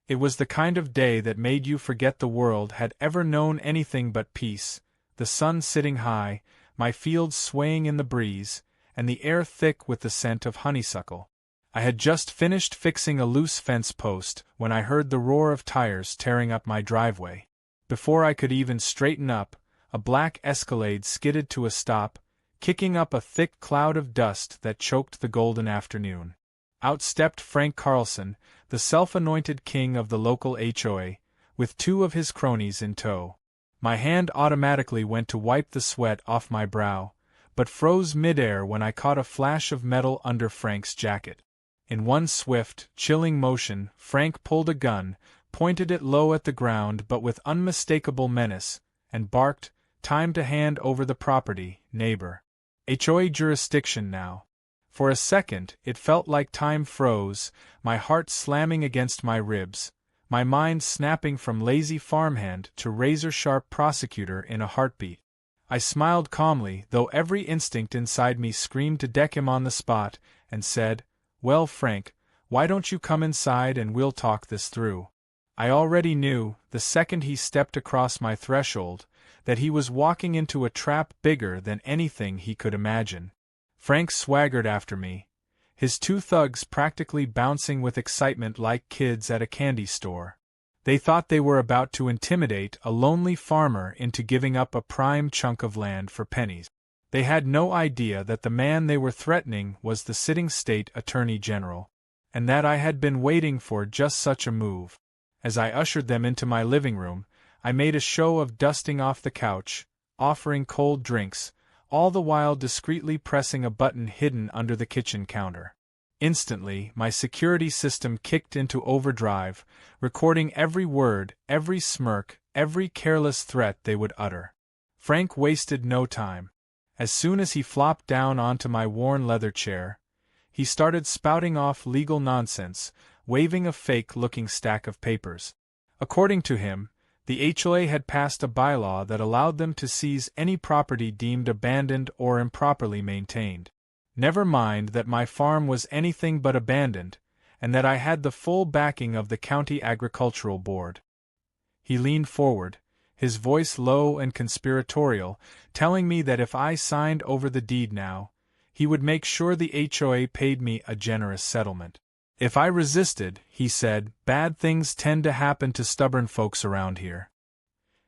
It was the kind of day that made you forget the world had ever known anything but peace, the sun sitting high, my fields swaying in the breeze, and the air thick with the scent of honeysuckle. I had just finished fixing a loose fence post when I heard the roar of tires tearing up my driveway. Before I could even straighten up, a black Escalade skidded to a stop, kicking up a thick cloud of dust that choked the golden afternoon. Out stepped Frank Carlson, the self-anointed king of the local HOA, with two of his cronies in tow. My hand automatically went to wipe the sweat off my brow, but froze midair when I caught a flash of metal under Frank's jacket. In one swift, chilling motion, Frank pulled a gun, pointed it low at the ground but with unmistakable menace, and barked, "Time to hand over the property, neighbor. HOA jurisdiction now." For a second, it felt like time froze, my heart slamming against my ribs, my mind snapping from lazy farmhand to razor-sharp prosecutor in a heartbeat. I smiled calmly, though every instinct inside me screamed to deck him on the spot, and said, "Well, Frank, why don't you come inside and we'll talk this through?" I already knew, the second he stepped across my threshold, that he was walking into a trap bigger than anything he could imagine. Frank swaggered after me, his two thugs practically bouncing with excitement like kids at a candy store. They thought they were about to intimidate a lonely farmer into giving up a prime chunk of land for pennies. They had no idea that the man they were threatening was the sitting state attorney general, and that I had been waiting for just such a move. As I ushered them into my living room, I made a show of dusting off the couch, offering cold drinks, all the while discreetly pressing a button hidden under the kitchen counter. Instantly, my security system kicked into overdrive, recording every word, every smirk, every careless threat they would utter. Frank wasted no time. As soon as he flopped down onto my worn leather chair, he started spouting off legal nonsense, waving a fake-looking stack of papers. According to him, the HOA had passed a bylaw that allowed them to seize any property deemed abandoned or improperly maintained. Never mind that my farm was anything but abandoned, and that I had the full backing of the county agricultural board. He leaned forward, his voice low and conspiratorial, telling me that if I signed over the deed now, he would make sure the HOA paid me a generous settlement. If I resisted, he said, bad things tend to happen to stubborn folks around here.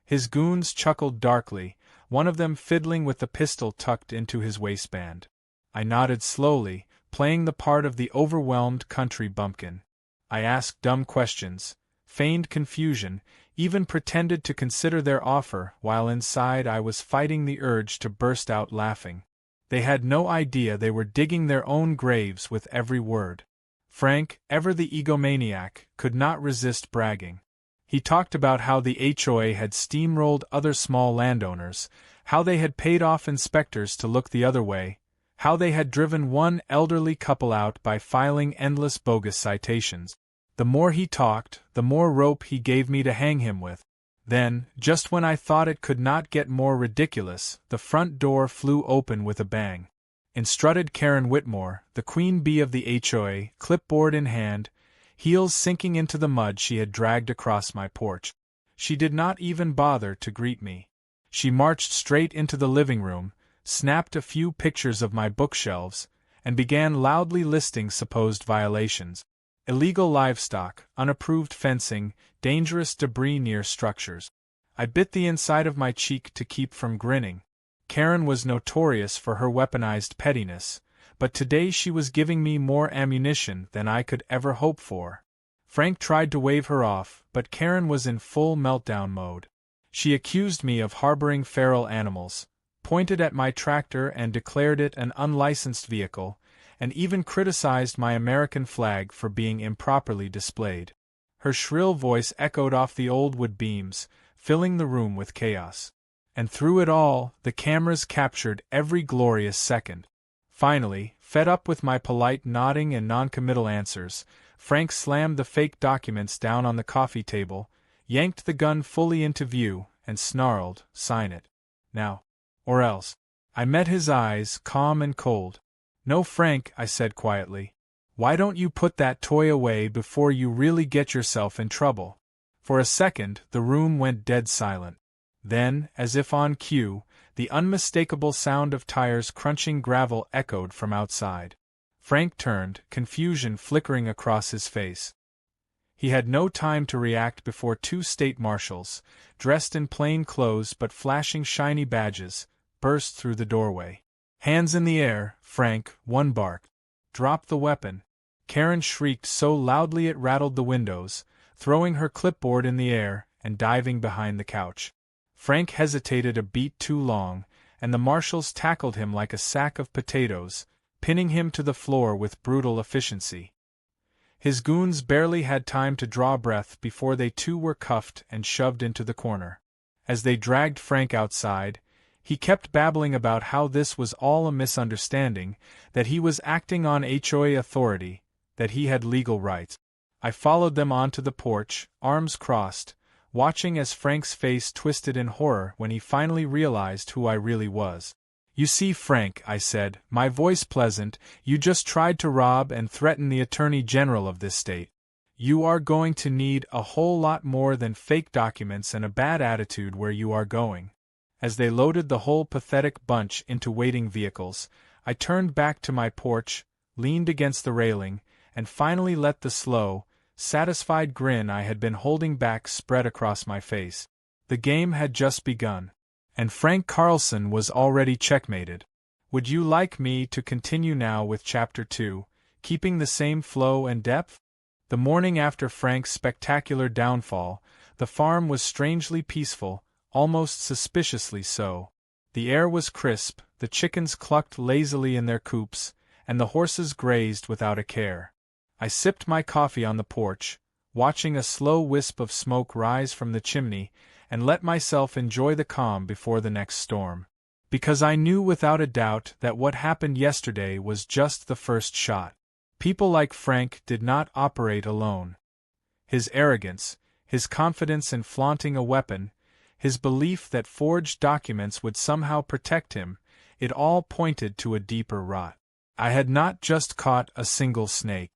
His goons chuckled darkly, one of them fiddling with the pistol tucked into his waistband. I nodded slowly, playing the part of the overwhelmed country bumpkin. I asked dumb questions, feigned confusion, even pretended to consider their offer, while inside I was fighting the urge to burst out laughing. They had no idea they were digging their own graves with every word. Frank, ever the egomaniac, could not resist bragging. He talked about how the HOA had steamrolled other small landowners, how they had paid off inspectors to look the other way, how they had driven one elderly couple out by filing endless bogus citations. The more he talked, the more rope he gave me to hang him with. Then, just when I thought it could not get more ridiculous, the front door flew open with a bang. In strutted Karen Whitmore, the queen bee of the HOA, clipboard in hand, heels sinking into the mud she had dragged across my porch. She did not even bother to greet me. She marched straight into the living room, snapped a few pictures of my bookshelves, and began loudly listing supposed violations. Illegal livestock, unapproved fencing, dangerous debris near structures. I bit the inside of my cheek to keep from grinning. Karen was notorious for her weaponized pettiness, but today she was giving me more ammunition than I could ever hope for. Frank tried to wave her off, but Karen was in full meltdown mode. She accused me of harboring feral animals, pointed at my tractor and declared it an unlicensed vehicle, and even criticized my American flag for being improperly displayed. Her shrill voice echoed off the old wood beams, filling the room with chaos. And through it all, the cameras captured every glorious second. Finally, fed up with my polite nodding and noncommittal answers, Frank slammed the fake documents down on the coffee table, yanked the gun fully into view, and snarled, "Sign it. Now. Or else." I met his eyes, calm and cold. "No, Frank," I said quietly. Why don't you put that toy away before you really get yourself in trouble? For a second, the room went dead silent. Then, as if on cue, the unmistakable sound of tires crunching gravel echoed from outside. Frank turned, confusion flickering across his face. He had no time to react before two state marshals, dressed in plain clothes but flashing shiny badges, burst through the doorway. "Hands in the air, Frank," one barked. "Drop the weapon." Karen shrieked so loudly it rattled the windows, throwing her clipboard in the air and diving behind the couch. Frank hesitated a beat too long, and the marshals tackled him like a sack of potatoes, pinning him to the floor with brutal efficiency. His goons barely had time to draw breath before they too were cuffed and shoved into the corner. As they dragged Frank outside, he kept babbling about how this was all a misunderstanding, that he was acting on HOA authority, that he had legal rights. I followed them onto the porch, arms crossed, watching as Frank's face twisted in horror when he finally realized who I really was. "You see, Frank," I said, my voice pleasant, "you just tried to rob and threaten the Attorney General of this state. You are going to need a whole lot more than fake documents and a bad attitude where you are going." As they loaded the whole pathetic bunch into waiting vehicles, I turned back to my porch, leaned against the railing, and finally let the slow, satisfied grin I had been holding back spread across my face. The game had just begun, and Frank Carlson was already checkmated. Would you like me to continue now with Chapter 2, keeping the same flow and depth? The morning after Frank's spectacular downfall, the farm was strangely peaceful, almost suspiciously so. The air was crisp, the chickens clucked lazily in their coops, and the horses grazed without a care. I sipped my coffee on the porch, watching a slow wisp of smoke rise from the chimney, and let myself enjoy the calm before the next storm. Because I knew without a doubt that what happened yesterday was just the first shot. People like Frank did not operate alone. His arrogance, his confidence in flaunting a weapon, his belief that forged documents would somehow protect him, it all pointed to a deeper rot. I had not just caught a single snake.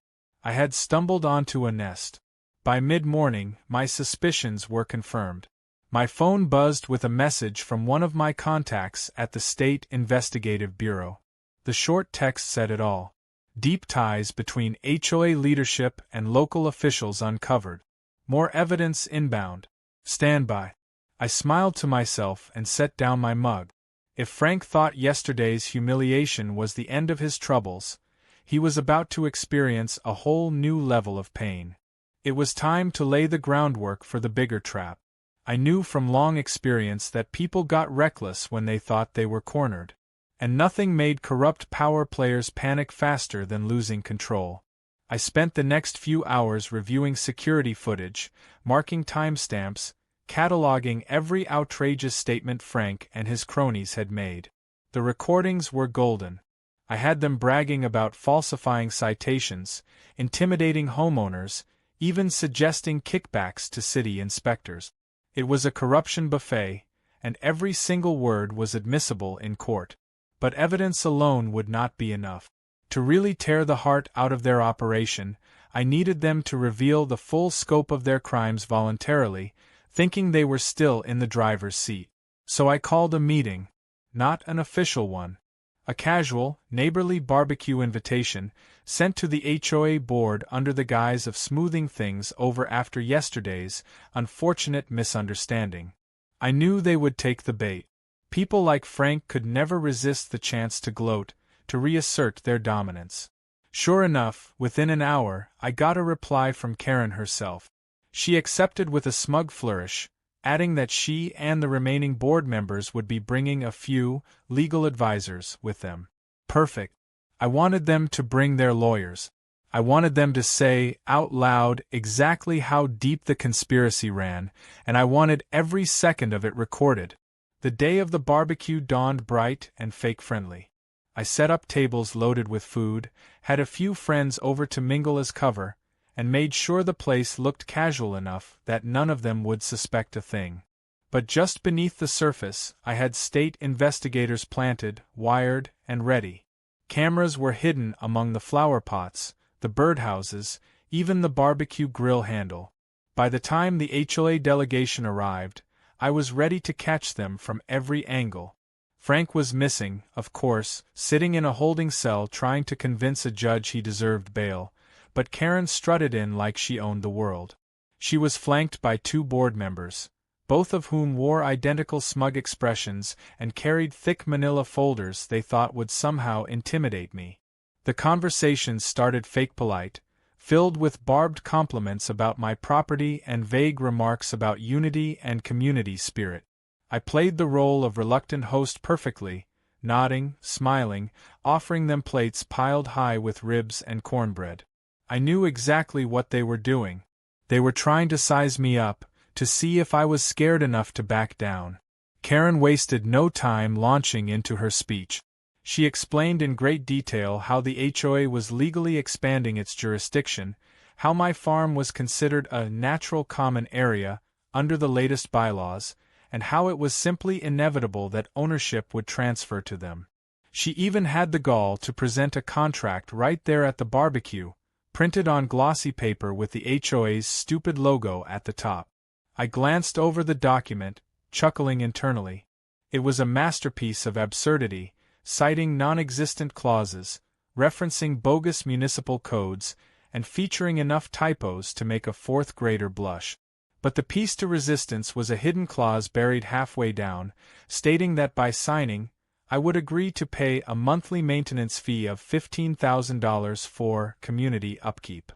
I had stumbled onto a nest. By mid-morning, my suspicions were confirmed. My phone buzzed with a message from one of my contacts at the State Investigative Bureau. The short text said it all. "Deep ties between HOA leadership and local officials uncovered. More evidence inbound. Stand by." I smiled to myself and set down my mug. If Frank thought yesterday's humiliation was the end of his troubles, he was about to experience a whole new level of pain. It was time to lay the groundwork for the bigger trap. I knew from long experience that people got reckless when they thought they were cornered. And nothing made corrupt power players panic faster than losing control. I spent the next few hours reviewing security footage, marking timestamps, cataloging every outrageous statement Frank and his cronies had made. The recordings were golden. I had them bragging about falsifying citations, intimidating homeowners, even suggesting kickbacks to city inspectors. It was a corruption buffet, and every single word was admissible in court. But evidence alone would not be enough. To really tear the heart out of their operation, I needed them to reveal the full scope of their crimes voluntarily, thinking they were still in the driver's seat. So I called a meeting. Not an official one. A casual, neighborly barbecue invitation, sent to the HOA board under the guise of smoothing things over after yesterday's unfortunate misunderstanding. I knew they would take the bait. People like Frank could never resist the chance to gloat, to reassert their dominance. Sure enough, within an hour, I got a reply from Karen herself. She accepted with a smug flourish, adding that she and the remaining board members would be bringing a few legal advisors with them. Perfect. I wanted them to bring their lawyers. I wanted them to say out loud exactly how deep the conspiracy ran, and I wanted every second of it recorded. The day of the barbecue dawned bright and fake-friendly. I set up tables loaded with food, had a few friends over to mingle as cover, and made sure the place looked casual enough that none of them would suspect a thing. But just beneath the surface, I had state investigators planted, wired, and ready. Cameras were hidden among the flower pots, the birdhouses, even the barbecue grill handle. By the time the HOA delegation arrived, I was ready to catch them from every angle. Frank was missing, of course, sitting in a holding cell trying to convince a judge he deserved bail, but Karen strutted in like she owned the world. She was flanked by 2 board members, both of whom wore identical smug expressions and carried thick manila folders they thought would somehow intimidate me. The conversation started fake polite, filled with barbed compliments about my property and vague remarks about unity and community spirit. I played the role of reluctant host perfectly, nodding, smiling, offering them plates piled high with ribs and cornbread. I knew exactly what they were doing. They were trying to size me up, to see if I was scared enough to back down. Karen wasted no time launching into her speech. She explained in great detail how the HOA was legally expanding its jurisdiction, how my farm was considered a natural common area under the latest bylaws, and how it was simply inevitable that ownership would transfer to them. She even had the gall to present a contract right there at the barbecue, printed on glossy paper with the HOA's stupid logo at the top. I glanced over the document, chuckling internally. It was a masterpiece of absurdity, citing non-existent clauses, referencing bogus municipal codes, and featuring enough typos to make a 4th grader blush. But the piece to resistance was a hidden clause buried halfway down, stating that by signing, I would agree to pay a monthly maintenance fee of $15,000 for community upkeep.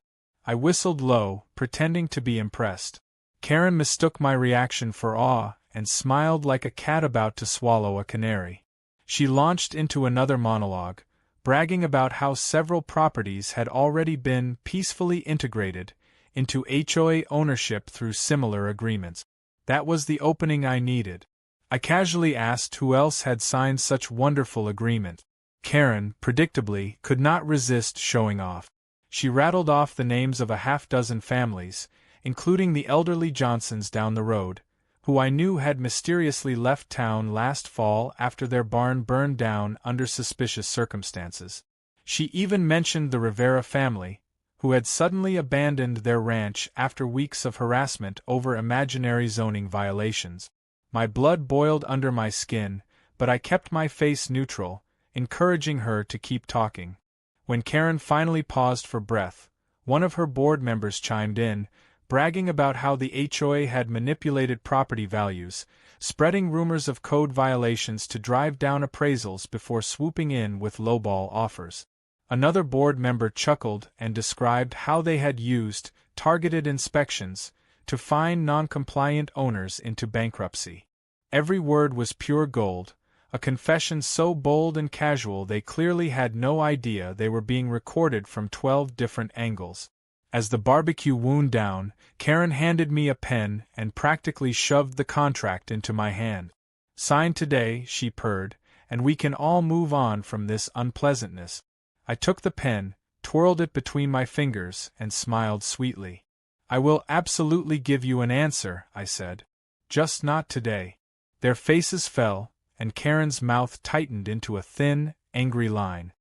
I whistled low, pretending to be impressed. Karen mistook my reaction for awe and smiled like a cat about to swallow a canary. She launched into another monologue, bragging about how several properties had already been peacefully integrated into HOA ownership through similar agreements. That was the opening I needed. I casually asked who else had signed such wonderful agreement. Karen, predictably, could not resist showing off. She rattled off the names of a half-dozen families, including the elderly Johnsons down the road, who I knew had mysteriously left town last fall after their barn burned down under suspicious circumstances. She even mentioned the Rivera family, who had suddenly abandoned their ranch after weeks of harassment over imaginary zoning violations. My blood boiled under my skin, but I kept my face neutral, encouraging her to keep talking. When Karen finally paused for breath, one of her board members chimed in, bragging about how the HOA had manipulated property values, spreading rumors of code violations to drive down appraisals before swooping in with lowball offers. Another board member chuckled and described how they had used targeted inspections to fine non-compliant owners into bankruptcy. Every word was pure gold, a confession so bold and casual they clearly had no idea they were being recorded from 12 different angles. As the barbecue wound down, Karen handed me a pen and practically shoved the contract into my hand. "Sign today," she purred, "and we can all move on from this unpleasantness." I took the pen, twirled it between my fingers, and smiled sweetly. "I will absolutely give you an answer," I said. "Just not today." Their faces fell, and Karen's mouth tightened into a thin, angry line.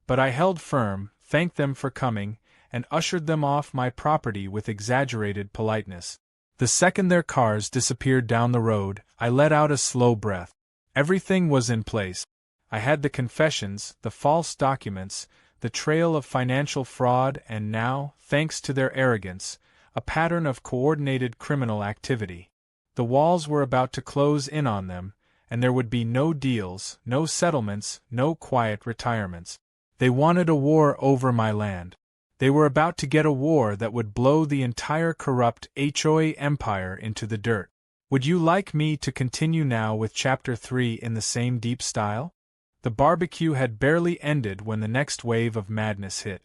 But I held firm, thanked them for coming, and ushered them off my property with exaggerated politeness. The second their cars disappeared down the road, I let out a slow breath. Everything was in place. I had the confessions, the false documents, the trail of financial fraud, and now, thanks to their arrogance, a pattern of coordinated criminal activity. The walls were about to close in on them, and there would be no deals, no settlements, no quiet retirements. They wanted a war over my land. They were about to get a war that would blow the entire corrupt HOA empire into the dirt. Would you like me to continue now with Chapter 3 in the same deep style? The barbecue had barely ended when the next wave of madness hit.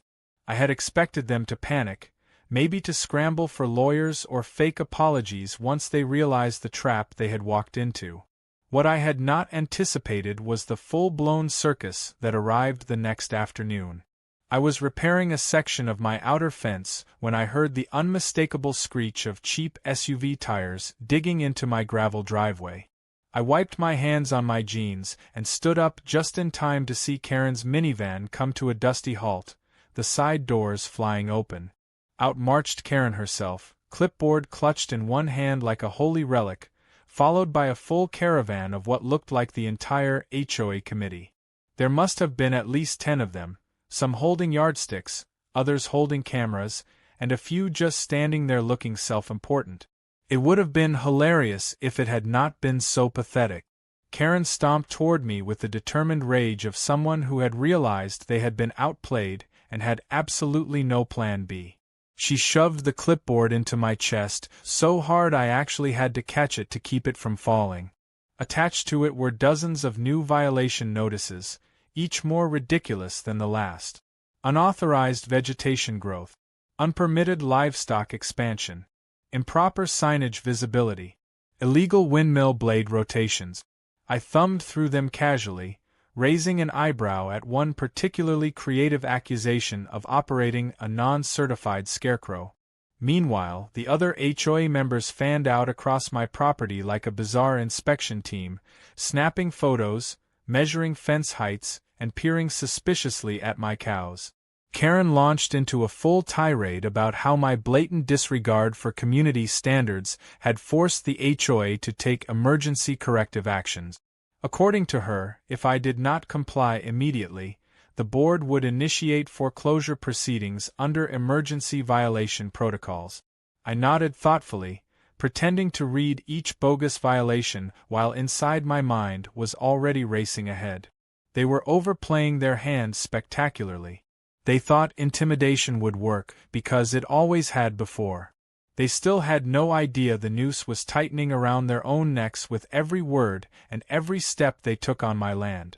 I had expected them to panic, maybe to scramble for lawyers or fake apologies once they realized the trap they had walked into. What I had not anticipated was the full-blown circus that arrived the next afternoon. I was repairing a section of my outer fence when I heard the unmistakable screech of cheap SUV tires digging into my gravel driveway. I wiped my hands on my jeans and stood up just in time to see Karen's minivan come to a dusty halt, the side doors flying open. Out marched Karen herself, clipboard clutched in one hand like a holy relic, followed by a full caravan of what looked like the entire HOA committee. There must have been at least 10 of them, some holding yardsticks, others holding cameras, and a few just standing there looking self-important. It would have been hilarious if it had not been so pathetic. Karen stomped toward me with the determined rage of someone who had realized they had been outplayed and had absolutely no plan B. She shoved the clipboard into my chest so hard I actually had to catch it to keep it from falling. Attached to it were dozens of new violation notices, each more ridiculous than the last. Unauthorized vegetation growth, unpermitted livestock expansion, improper signage visibility, illegal windmill blade rotations. I thumbed through them casually, raising an eyebrow at one particularly creative accusation of operating a non-certified scarecrow. Meanwhile, the other HOA members fanned out across my property like a bizarre inspection team, snapping photos, measuring fence heights, and peering suspiciously at my cows. Karen launched into a full tirade about how my blatant disregard for community standards had forced the HOA to take emergency corrective actions. According to her, if I did not comply immediately, the board would initiate foreclosure proceedings under emergency violation protocols. I nodded thoughtfully, pretending to read each bogus violation while inside my mind was already racing ahead. They were overplaying their hand spectacularly. They thought intimidation would work because it always had before. They still had no idea the noose was tightening around their own necks with every word and every step they took on my land.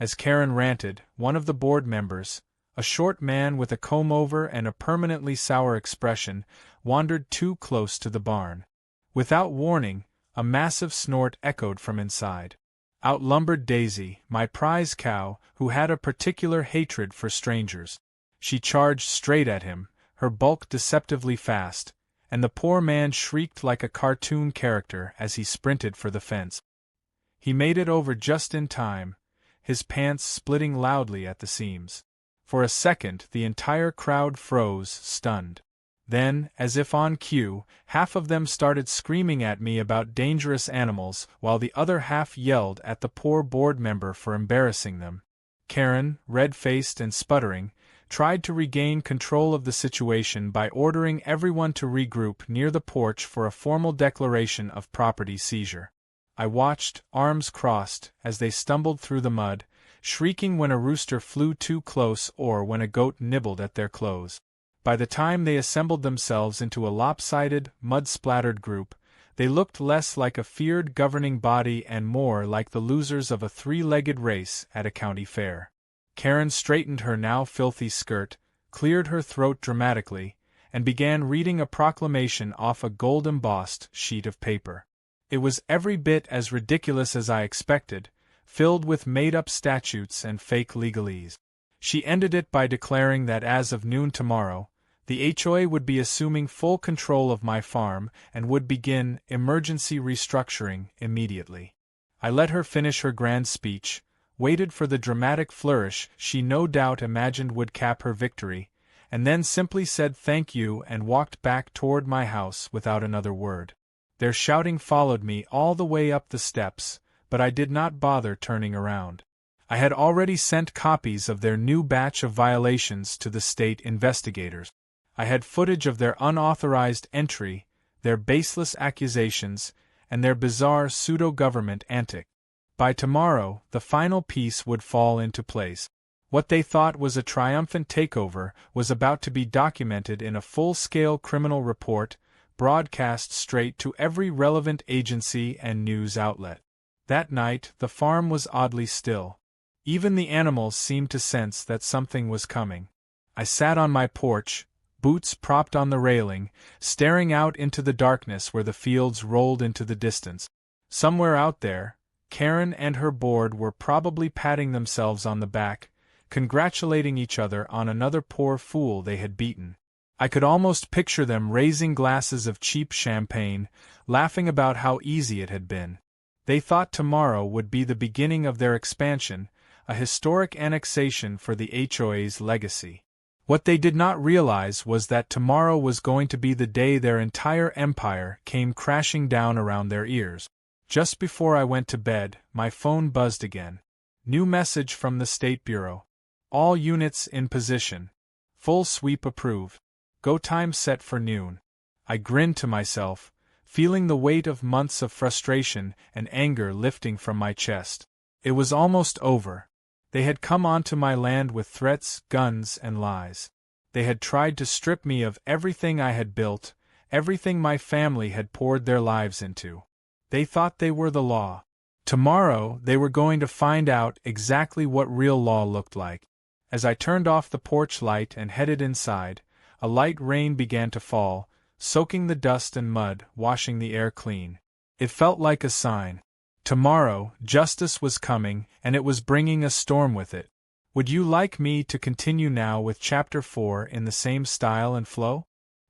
As Karen ranted, one of the board members, a short man with a comb-over and a permanently sour expression, wandered too close to the barn. Without warning, a massive snort echoed from inside. Out lumbered Daisy, my prize cow, who had a particular hatred for strangers. She charged straight at him, her bulk deceptively fast, and the poor man shrieked like a cartoon character as he sprinted for the fence. He made it over just in time, his pants splitting loudly at the seams. For a second the entire crowd froze, stunned. Then, as if on cue, half of them started screaming at me about dangerous animals, while the other half yelled at the poor board member for embarrassing them. Karen, red-faced and sputtering, tried to regain control of the situation by ordering everyone to regroup near the porch for a formal declaration of property seizure. I watched, arms crossed, as they stumbled through the mud, shrieking when a rooster flew too close or when a goat nibbled at their clothes. By the time they assembled themselves into a lopsided, mud-splattered group, they looked less like a feared governing body and more like the losers of a three-legged race at a county fair. Karen straightened her now filthy skirt, cleared her throat dramatically, and began reading a proclamation off a gold-embossed sheet of paper. It was every bit as ridiculous as I expected, filled with made-up statutes and fake legalese. She ended it by declaring that as of noon tomorrow, the HOA would be assuming full control of my farm and would begin emergency restructuring immediately. I let her finish her grand speech, waited for the dramatic flourish she no doubt imagined would cap her victory, and then simply said thank you and walked back toward my house without another word. Their shouting followed me all the way up the steps, but I did not bother turning around. I had already sent copies of their new batch of violations to the state investigators. I had footage of their unauthorized entry, their baseless accusations, and their bizarre pseudo-government antics. By tomorrow, the final piece would fall into place. What they thought was a triumphant takeover was about to be documented in a full-scale criminal report, broadcast straight to every relevant agency and news outlet. That night, the farm was oddly still. Even the animals seemed to sense that something was coming. I sat on my porch, boots propped on the railing, staring out into the darkness where the fields rolled into the distance. Somewhere out there, Karen and her board were probably patting themselves on the back, congratulating each other on another poor fool they had beaten. I could almost picture them raising glasses of cheap champagne, laughing about how easy it had been. They thought tomorrow would be the beginning of their expansion, a historic annexation for the HOA's legacy. What they did not realize was that tomorrow was going to be the day their entire empire came crashing down around their ears. Just before I went to bed, my phone buzzed again. New message from the State Bureau. All units in position. Full sweep approved. Go time set for noon. I grinned to myself, feeling the weight of months of frustration and anger lifting from my chest. It was almost over. They had come onto my land with threats, guns, and lies. They had tried to strip me of everything I had built, everything my family had poured their lives into. They thought they were the law. Tomorrow they were going to find out exactly what real law looked like. As I turned off the porch light and headed inside, a light rain began to fall, soaking the dust and mud, washing the air clean. It felt like a sign. Tomorrow, justice was coming, and it was bringing a storm with it. Would you like me to continue now with Chapter 4 in the same style and flow?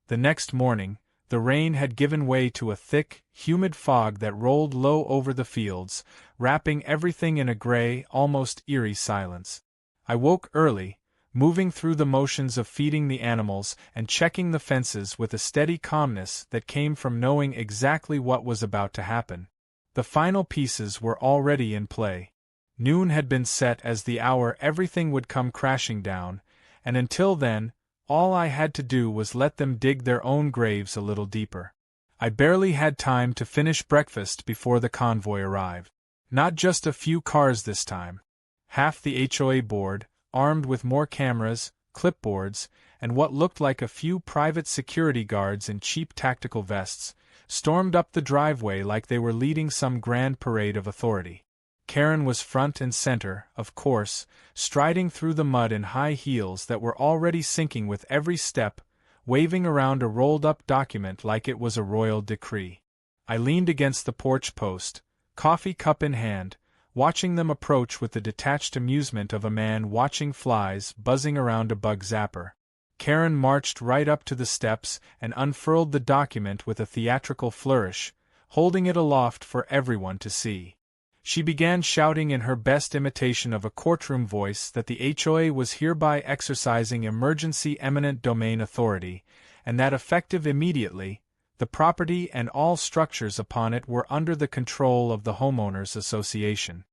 The next morning, the rain had given way to a thick, humid fog that rolled low over the fields, wrapping everything in a gray, almost eerie silence. I woke early, moving through the motions of feeding the animals and checking the fences with a steady calmness that came from knowing exactly what was about to happen. The final pieces were already in play. Noon had been set as the hour everything would come crashing down, and until then, all I had to do was let them dig their own graves a little deeper. I barely had time to finish breakfast before the convoy arrived. Not just a few cars this time. Half the HOA board, armed with more cameras, clipboards, and what looked like a few private security guards in cheap tactical vests, stormed up the driveway like they were leading some grand parade of authority. Karen was front and center, of course, striding through the mud in high heels that were already sinking with every step, waving around a rolled-up document like it was a royal decree. I leaned against the porch post, coffee cup in hand, watching them approach with the detached amusement of a man watching flies buzzing around a bug zapper. Karen marched right up to the steps and unfurled the document with a theatrical flourish, holding it aloft for everyone to see. She began shouting in her best imitation of a courtroom voice that the HOA was hereby exercising emergency eminent domain authority, and that effective immediately, the property and all structures upon it were under the control of the Homeowners Association.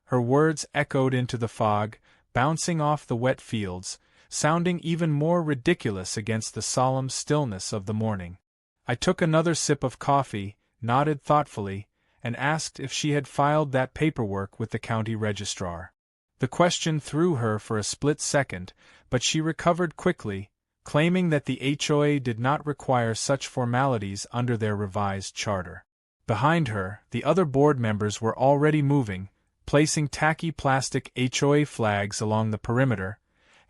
Her words echoed into the fog, bouncing off the wet fields, sounding even more ridiculous against the solemn stillness of the morning. I took another sip of coffee, nodded thoughtfully, and asked if she had filed that paperwork with the county registrar. The question threw her for a split second, but she recovered quickly, claiming that the HOA did not require such formalities under their revised charter. Behind her, the other board members were already moving, placing tacky plastic HOA flags along the perimeter,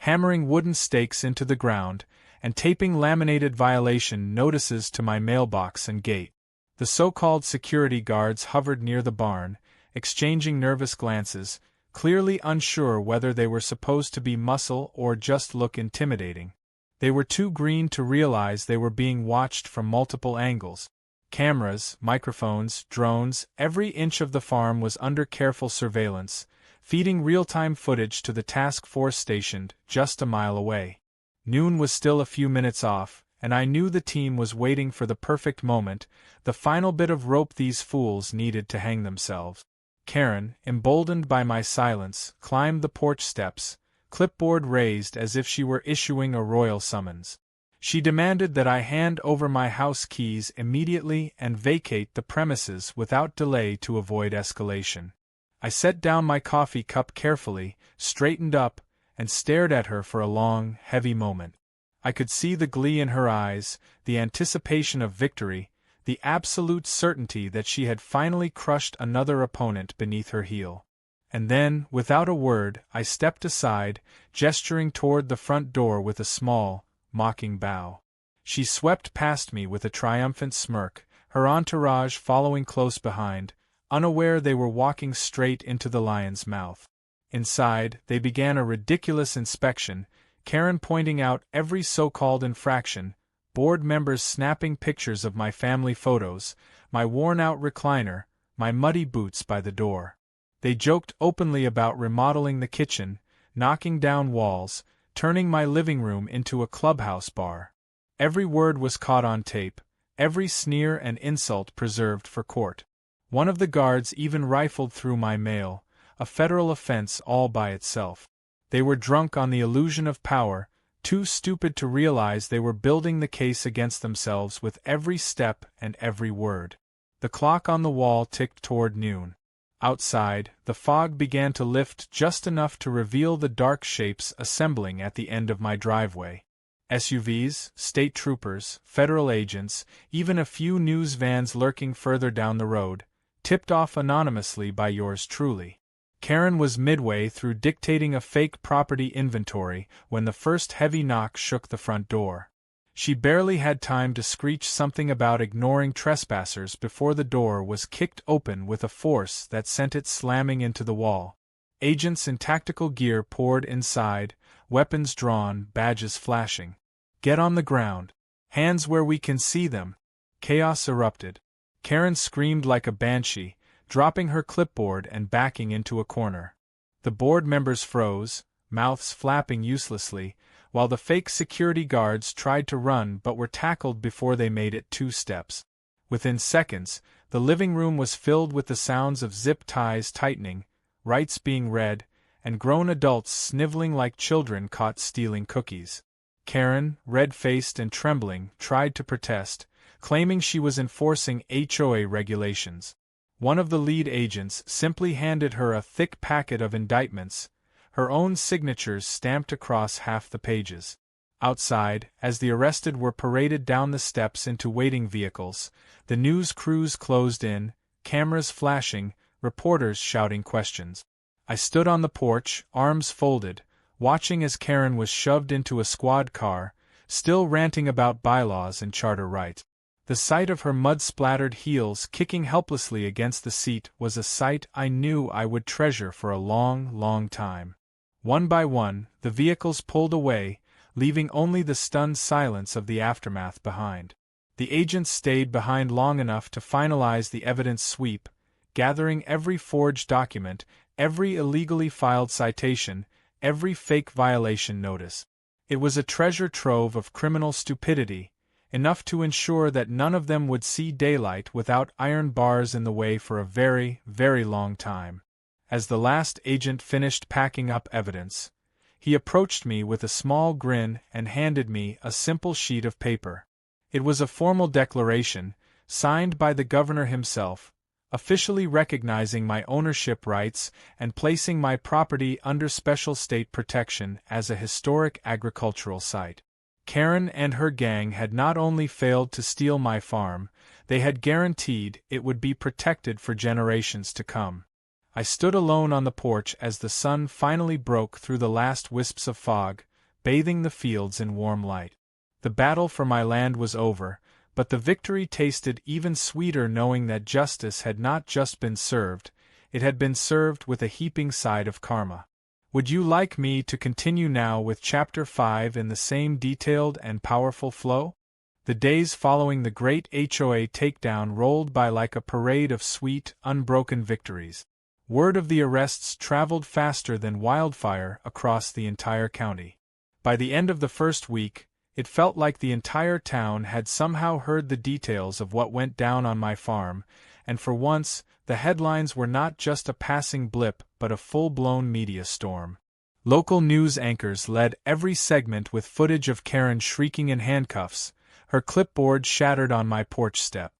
hammering wooden stakes into the ground, and taping laminated violation notices to my mailbox and gate. The so-called security guards hovered near the barn, exchanging nervous glances, clearly unsure whether they were supposed to be muscle or just look intimidating. They were too green to realize they were being watched from multiple angles. Cameras, microphones, drones, every inch of the farm was under careful surveillance, feeding real-time footage to the task force stationed just a mile away. Noon was still a few minutes off, and I knew the team was waiting for the perfect moment, the final bit of rope these fools needed to hang themselves. Karen, emboldened by my silence, climbed the porch steps, clipboard raised as if she were issuing a royal summons. She demanded that I hand over my house keys immediately and vacate the premises without delay to avoid escalation. I set down my coffee cup carefully, straightened up, and stared at her for a long, heavy moment. I could see the glee in her eyes, the anticipation of victory, the absolute certainty that she had finally crushed another opponent beneath her heel. And then, without a word, I stepped aside, gesturing toward the front door with a small, mocking bow. She swept past me with a triumphant smirk, her entourage following close behind, unaware they were walking straight into the lion's mouth. Inside, they began a ridiculous inspection, Karen pointing out every so-called infraction, board members snapping pictures of my family photos, my worn-out recliner, my muddy boots by the door. They joked openly about remodeling the kitchen, knocking down walls, turning my living room into a clubhouse bar. Every word was caught on tape, every sneer and insult preserved for court. One of the guards even rifled through my mail, a federal offense all by itself. They were drunk on the illusion of power, too stupid to realize they were building the case against themselves with every step and every word. The clock on the wall ticked toward noon. Outside, the fog began to lift just enough to reveal the dark shapes assembling at the end of my driveway. SUVs, state troopers, federal agents, even a few news vans lurking further down the road, tipped off anonymously by yours truly. Karen was midway through dictating a fake property inventory when the first heavy knock shook the front door. She barely had time to screech something about ignoring trespassers before the door was kicked open with a force that sent it slamming into the wall. Agents in tactical gear poured inside, weapons drawn, badges flashing. "Get on the ground. Hands where we can see them." Chaos erupted. Karen screamed like a banshee, dropping her clipboard and backing into a corner. The board members froze, mouths flapping uselessly, while the fake security guards tried to run but were tackled before they made it 2 steps. Within seconds, the living room was filled with the sounds of zip ties tightening, rights being read, and grown adults sniveling like children caught stealing cookies. Karen, red-faced and trembling, tried to protest, claiming she was enforcing HOA regulations. One of the lead agents simply handed her a thick packet of indictments, her own signatures stamped across half the pages. Outside, as the arrested were paraded down the steps into waiting vehicles, the news crews closed in, cameras flashing, reporters shouting questions. I stood on the porch, arms folded, watching as Karen was shoved into a squad car, still ranting about bylaws and charter rights. The sight of her mud-splattered heels kicking helplessly against the seat was a sight I knew I would treasure for a long, long time. One by one, the vehicles pulled away, leaving only the stunned silence of the aftermath behind. The agents stayed behind long enough to finalize the evidence sweep, gathering every forged document, every illegally filed citation, every fake violation notice. It was a treasure trove of criminal stupidity, enough to ensure that none of them would see daylight without iron bars in the way for a very, very long time. As the last agent finished packing up evidence, he approached me with a small grin and handed me a simple sheet of paper. It was a formal declaration, signed by the governor himself, officially recognizing my ownership rights and placing my property under special state protection as a historic agricultural site. Karen and her gang had not only failed to steal my farm, they had guaranteed it would be protected for generations to come. I stood alone on the porch as the sun finally broke through the last wisps of fog, bathing the fields in warm light. The battle for my land was over, but the victory tasted even sweeter knowing that justice had not just been served, it had been served with a heaping side of karma. Would you like me to continue now with Chapter 5 in the same detailed and powerful flow? The days following the great HOA takedown rolled by like a parade of sweet, unbroken victories. Word of the arrests traveled faster than wildfire across the entire county. By the end of the first week, it felt like the entire town had somehow heard the details of what went down on my farm, and for once, the headlines were not just a passing blip but a full-blown media storm. Local news anchors led every segment with footage of Karen shrieking in handcuffs, her clipboard shattered on my porch step.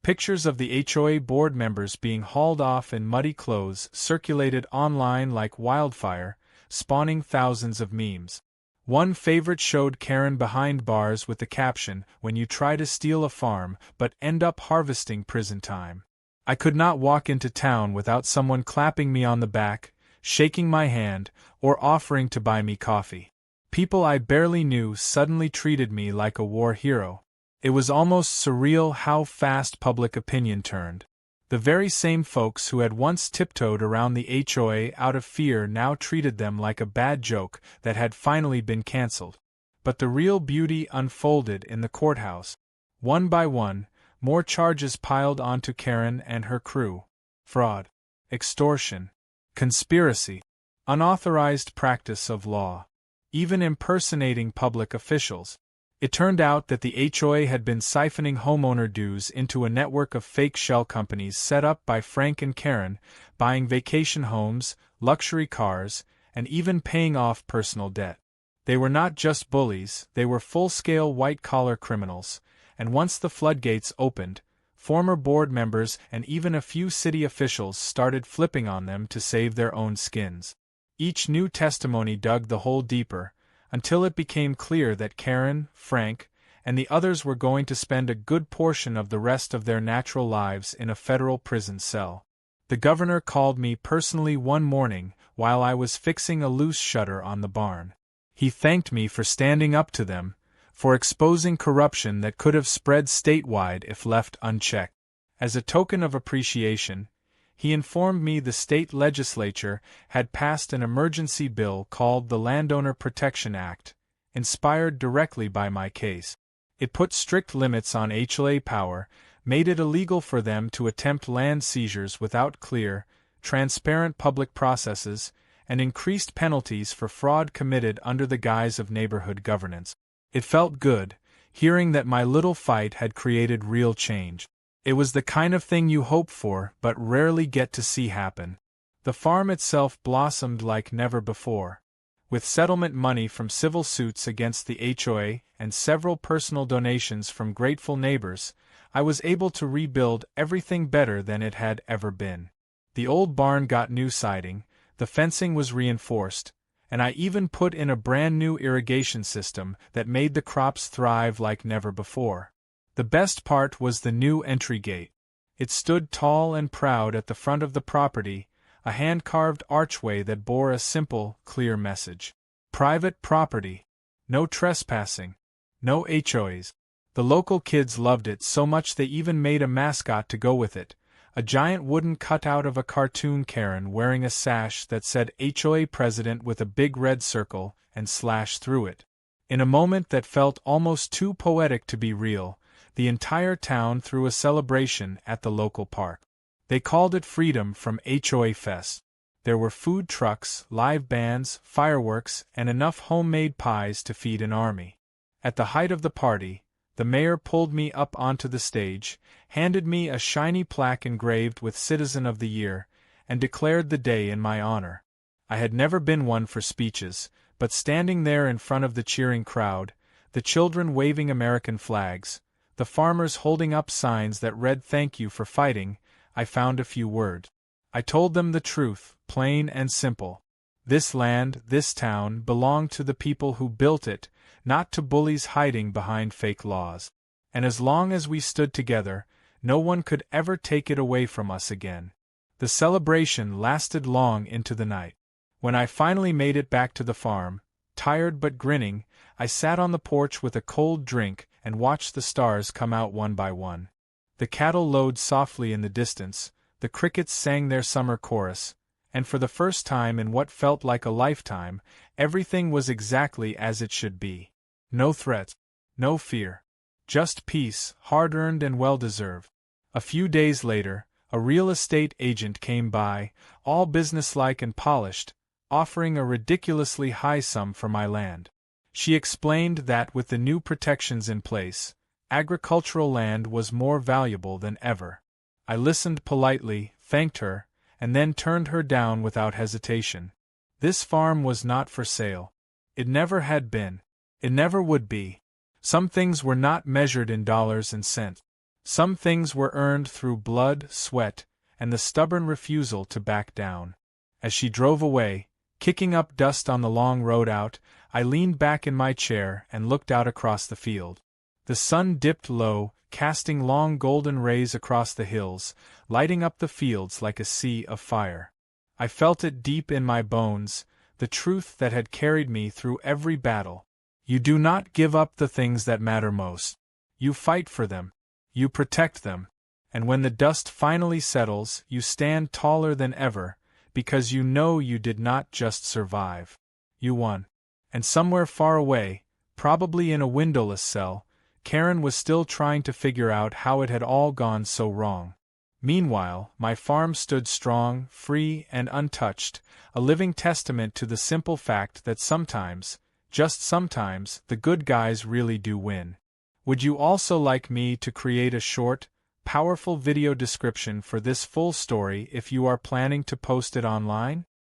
Pictures of the HOA board members being hauled off in muddy clothes circulated online like wildfire, spawning thousands of memes. One favorite showed Karen behind bars with the caption, "When you try to steal a farm, but end up harvesting prison time." I could not walk into town without someone clapping me on the back, shaking my hand, or offering to buy me coffee. People I barely knew suddenly treated me like a war hero. It was almost surreal how fast public opinion turned. The very same folks who had once tiptoed around the HOA out of fear now treated them like a bad joke that had finally been cancelled. But the real beauty unfolded in the courthouse. One by one, more charges piled onto Karen and her crew. Fraud, extortion, conspiracy, unauthorized practice of law. even impersonating public officials. It turned out that the HOA had been siphoning homeowner dues into a network of fake shell companies set up by Frank and Karen, buying vacation homes, luxury cars, and even paying off personal debt. They were not just bullies, they were full-scale white-collar criminals, and once the floodgates opened, former board members and even a few city officials started flipping on them to save their own skins. Each new testimony dug the hole deeper, until it became clear that Karen, Frank, and the others were going to spend a good portion of the rest of their natural lives in a federal prison cell. The governor called me personally one morning while I was fixing a loose shutter on the barn. He thanked me for standing up to them, for exposing corruption that could have spread statewide if left unchecked. As a token of appreciation, he informed me the state legislature had passed an emergency bill called the Landowner Protection Act, inspired directly by my case. It put strict limits on HOA power, made it illegal for them to attempt land seizures without clear, transparent public processes, and increased penalties for fraud committed under the guise of neighborhood governance. It felt good, hearing that my little fight had created real change. It was the kind of thing you hope for but rarely get to see happen. The farm itself blossomed like never before. With settlement money from civil suits against the HOA and several personal donations from grateful neighbors, I was able to rebuild everything better than it had ever been. The old barn got new siding, the fencing was reinforced, and I even put in a brand new irrigation system that made the crops thrive like never before. The best part was the new entry gate. It stood tall and proud at the front of the property, a hand-carved archway that bore a simple, clear message. Private property. No trespassing. No HOAs. The local kids loved it so much they even made a mascot to go with it, a giant wooden cutout of a cartoon Karen wearing a sash that said HOA President with a big red circle and slash through it. In a moment that felt almost too poetic to be real, the entire town threw a celebration at the local park. They called it Freedom from HOA Fest. There were food trucks, live bands, fireworks, and enough homemade pies to feed an army. At the height of the party, the mayor pulled me up onto the stage, handed me a shiny plaque engraved with Citizen of the Year, and declared the day in my honor. I had never been one for speeches, but standing there in front of the cheering crowd, the children waving American flags, the farmers holding up signs that read "Thank you for fighting," I found a few words. I told them the truth, plain and simple. This land, this town, belonged to the people who built it, not to bullies hiding behind fake laws. And as long as we stood together, no one could ever take it away from us again. The celebration lasted long into the night. When I finally made it back to the farm, tired but grinning, I sat on the porch with a cold drink and watched the stars come out one by one. The cattle lowed softly in the distance, the crickets sang their summer chorus, and for the first time in what felt like a lifetime, everything was exactly as it should be. No threats, no fear. Just peace, hard-earned and well-deserved. A few days later, a real estate agent came by, all businesslike and polished, offering a ridiculously high sum for my land. She explained that with the new protections in place, agricultural land was more valuable than ever. I listened politely, thanked her, and then turned her down without hesitation. This farm was not for sale. It never had been. It never would be. Some things were not measured in dollars and cents. Some things were earned through blood, sweat, and the stubborn refusal to back down. As she drove away, kicking up dust on the long road out, I leaned back in my chair and looked out across the field. The sun dipped low, casting long golden rays across the hills, lighting up the fields like a sea of fire. I felt it deep in my bones, the truth that had carried me through every battle. You do not give up the things that matter most. You fight for them. You protect them. And when the dust finally settles, you stand taller than ever, because you know you did not just survive. You won. And somewhere far away, probably in a windowless cell, Karen was still trying to figure out how it had all gone so wrong. Meanwhile, my farm stood strong, free, and untouched, a living testament to the simple fact that sometimes, Just sometimes, the good guys really do win. Would you also like me to create a short, powerful video description for this full story if you are planning to post it online?